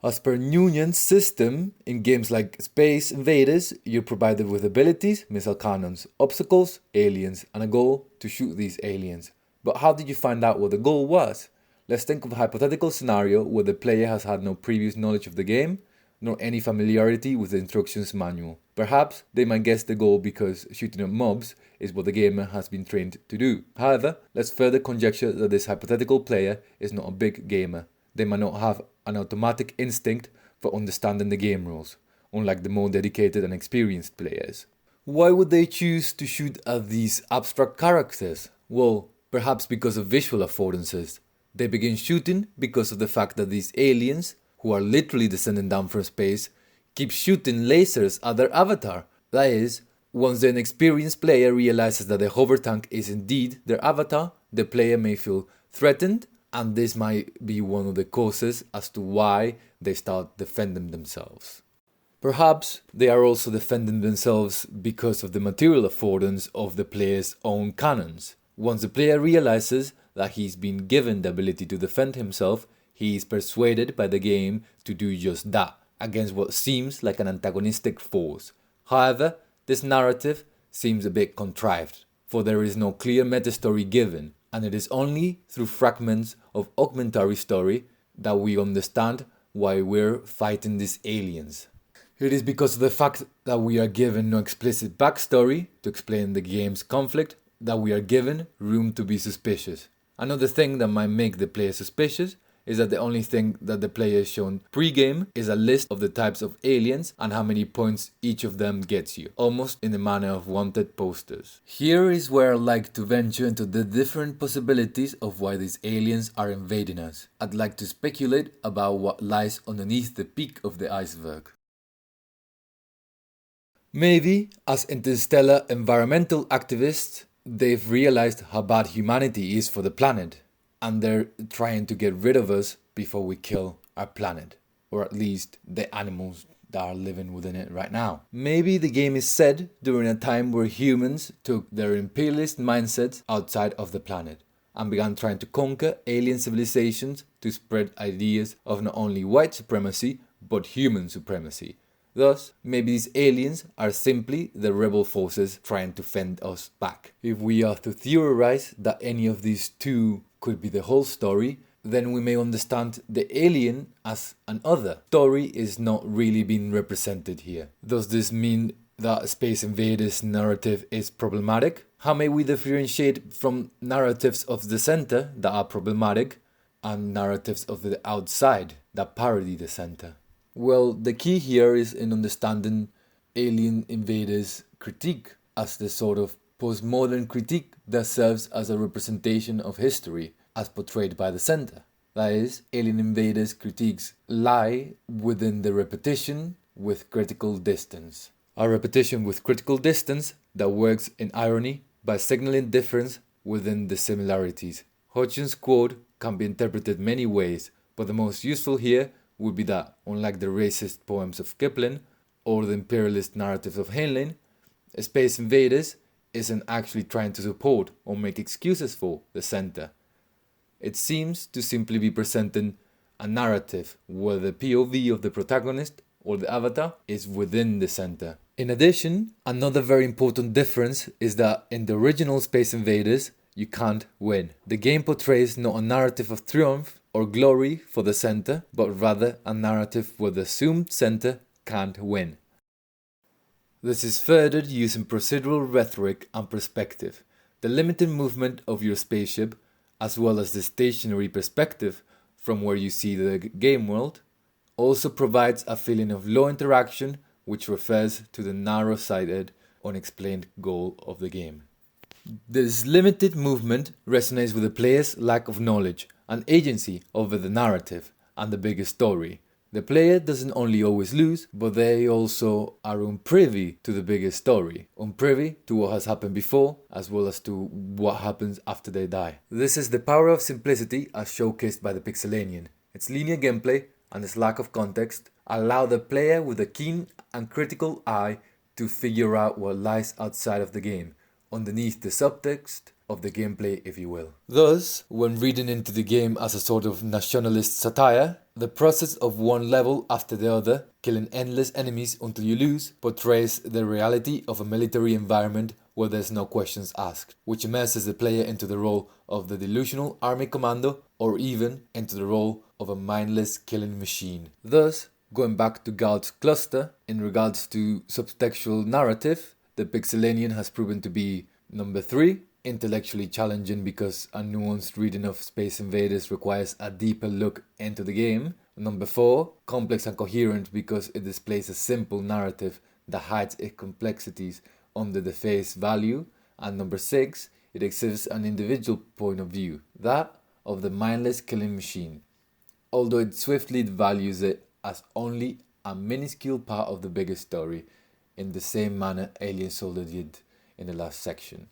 As per Noonan's system, in games like Space Invaders, you're provided with abilities, missile cannons, obstacles, aliens, and a goal to shoot these aliens. But how did you find out what the goal was? Let's think of a hypothetical scenario where the player has had no previous knowledge of the game, nor any familiarity with the instructions manual. Perhaps they might guess the goal because shooting at mobs is what the gamer has been trained to do. However, let's further conjecture that this hypothetical player is not a big gamer. They might not have an automatic instinct for understanding the game rules, unlike the more dedicated and experienced players. Why would they choose to shoot at these abstract characters? Well, perhaps because of visual affordances. They begin shooting because of the fact that these aliens, who are literally descending down from space, keep shooting lasers at their avatar. That is, once an experienced player realizes that the hover tank is indeed their avatar, the player may feel threatened, and this might be one of the causes as to why they start defending themselves. Perhaps they are also defending themselves because of the material affordance of the player's own cannons. Once the player realizes that he's been given the ability to defend himself, he is persuaded by the game to do just that, against what seems like an antagonistic force. However, this narrative seems a bit contrived, for there is no clear meta-story given, and it is only through fragments of augmentary story that we understand why we're fighting these aliens. It is because of the fact that we are given no explicit backstory to explain the game's conflict that we are given room to be suspicious. Another thing that might make the player suspicious is that the only thing that the player is shown pre-game is a list of the types of aliens and how many points each of them gets you, almost in the manner of wanted posters. Here is where I'd like to venture into the different possibilities of why these aliens are invading us. I'd like to speculate about what lies underneath the peak of the iceberg. Maybe, as interstellar environmental activists, they've realized how bad humanity is for the planet, and they're trying to get rid of us before we kill our planet, or at least the animals that are living within it right now. Maybe the game is set during a time where humans took their imperialist mindsets outside of the planet and began trying to conquer alien civilizations to spread ideas of not only white supremacy but human supremacy. Thus, maybe these aliens are simply the rebel forces trying to fend us back. If we are to theorize that any of these two could be the whole story, then we may understand the alien as an other. Story is not really being represented here. Does this mean that Space Invaders narrative is problematic? How may we differentiate from narratives of the center that are problematic and narratives of the outside that parody the center? Well, the key here is in understanding Alien Invaders' critique as the sort of postmodern critique that serves as a representation of history as portrayed by the center. That is, Alien Invaders' critiques lie within the repetition with critical distance. A repetition with critical distance that works in irony by signaling difference within the similarities. Hodgson's quote can be interpreted many ways, but the most useful here would be that, unlike the racist poems of Kipling or the imperialist narratives of Heinlein, Space Invaders isn't actually trying to support or make excuses for the center. It seems to simply be presenting a narrative where the POV of the protagonist or the avatar is within the center. In addition, another very important difference is that in the original Space Invaders, you can't win. The game portrays not a narrative of triumph or glory for the center, but rather a narrative where the assumed center can't win. This is furthered using procedural rhetoric and perspective. The limited movement of your spaceship, as well as the stationary perspective from where you see the game world, also provides a feeling of low interaction, which refers to the narrow-sighted, unexplained goal of the game. This limited movement resonates with the player's lack of knowledge and agency over the narrative and the bigger story. The player doesn't only always lose, but they also are unprivy to the bigger story, unprivy to what has happened before, as well as to what happens after they die. This is the power of simplicity as showcased by the Pixelanian. Its linear gameplay and its lack of context allow the player with a keen and critical eye to figure out what lies outside of the game, underneath the subtext of the gameplay, if you will. Thus, when reading into the game as a sort of nationalist satire, The process of one level after the other, killing endless enemies until you lose, portrays the reality of a military environment where there's no questions asked, which immerses the player into the role of the delusional army commando or even into the role of a mindless killing machine. Thus, going back to Galt's cluster, in regards to subtextual narrative, the Pixelanian has proven to be number 3, intellectually challenging because a nuanced reading of Space Invaders requires a deeper look into the game. Number 4, complex and coherent because it displays a simple narrative that hides its complexities under the face value. And number 6, it exhibits an individual point of view, that of the mindless killing machine, although it swiftly values it as only a minuscule part of the bigger story, in the same manner Alien Soldier did in the last section.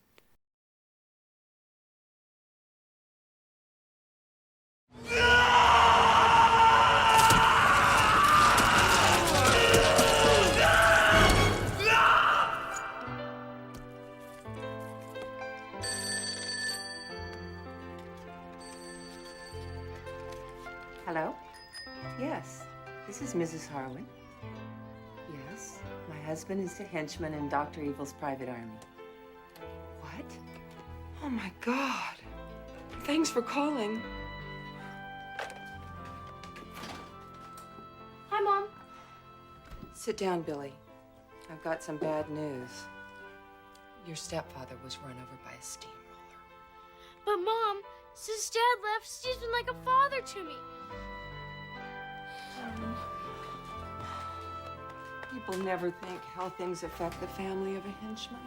Hello? Yes, this is Mrs. Harwin. Yes, my husband is a henchman in Dr. Evil's private army. What? Oh my God. Thanks for calling. Hi, Mom. Sit down, Billy. I've got some bad news. Your stepfather was run over by a steamroller. But, Mom, since Dad left, Steve's been like a father to me. People never think how things affect the family of a henchman.